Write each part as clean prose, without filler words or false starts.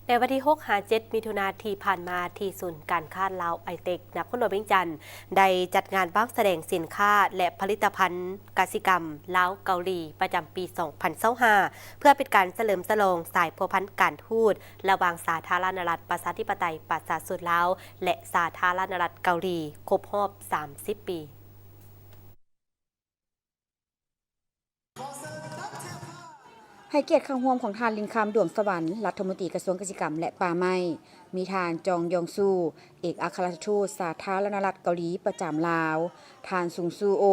ในวันที่6-7 มิถุนายนที่ผ่านมาที่ศูนย์การค้าลาวไอเทคนครหลวงเวียงจันทร์ได้จัดงานวางแสดงสินค้าและผลิตภัณฑ์กสิกรรมลาวเกาหลีประจำปี 2025 เพื่อเป็นการเฉลิมฉลองสายพัวพันธ์การทูตระหว่างสาธารณรัฐประชาธิปไตยประชาชนลาวและสาธารณรัฐเกาหลีครบรอบ 30 ปีให้เกียรติคำร่วมของทานลินคำดวงสวรรค์รัฐมนตรีกระทรวงเกษตรกรรมและป่าไม้มีทานจองยองซูเอกอัครราชทูตสาธารณรัฐเกาหลีประจำลาวทานซุงซูโอ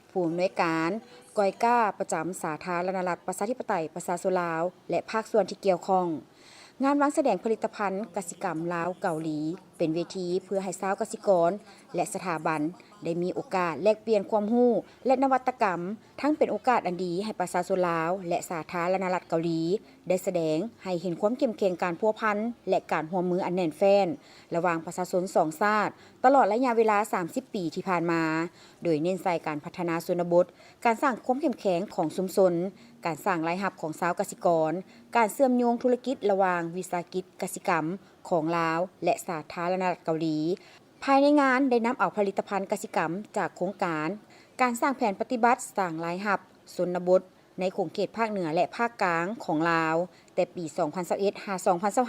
ผู้อำนวยการกอยก้าประจำสาธารณรัฐประชาธิปไตยประชาชนลาวและภาคส่วนที่เกี่ยวข้องงานวางแสดงผลิตภัณฑ์กสิกรรมลาวเกาหลีเป็นเวทีเพื่อให้ชาวกสิกรและสถาบันได้มีโอกาสแลกเปลี่ยนความรู้และนวัตกรรมทั้งเป็นโอกาสอันดีให้ประชาชนลาวและสาธารณรัฐเกาหลีได้แสดงให้เห็นความเข้มแข็งการพัวพันและการร่วมมืออันแน่นแฟ้นระหว่างประชาชนสองชาติตลอดระยะเวลา 30 ปีที่ผ่านมาโดยเน้นใส่การพัฒนาชนบทการสร้างความเข้มแข็งของชุมชนการสร้างรายรับของชาวกสิกรการเชื่อมโยงธุรกิจระหว่างวิสาหกิจกสิกรรมของลาวและสาธารณรัฐเกาหลีภายในงานได้นำเอาผลิตภัณฑ์กสิกรรมจากโครงการสร้างแผนปฏิบัติสร้างรายรับชนบทในขงเขตภาคเหนือและภาคกลางของลาวแต่ปี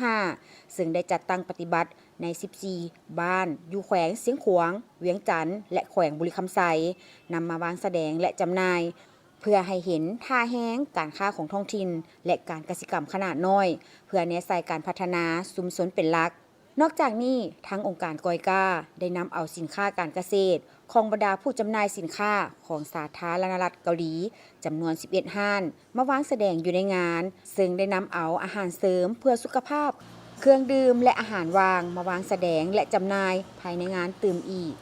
2021-2025 ซึ่งได้จัดตั้งปฏิบัติใน 14 บ้านอยู่แขวงเสียงขวางเวียงจันทน์และแขวงบุรีคำไซนำมาวางแสดงและจำหน่ายเพื่อให้เห็นท่าแห้งการค้าของท้องถิ่นและการกสิกรรมขนาดน้อยเพื่อแนะใส่การพัฒนาชุมชนเป็นหลักนอกจากนี้ทั้งองค์การกอยก้าได้นำเอาสินค้าการเกษตรของบรรดาผู้จำหน่ายสินค้าของสาธารณรัฐเกาหลีจำนวน 11 ห้านมาวางแสดงอยู่ในงานซึ่งได้นำเอาอาหารเสริมเพื่อสุขภาพเครื่องดื่มและอาหารวางมาวางแสดงและจำหน่ายภายในงานตื่มอีก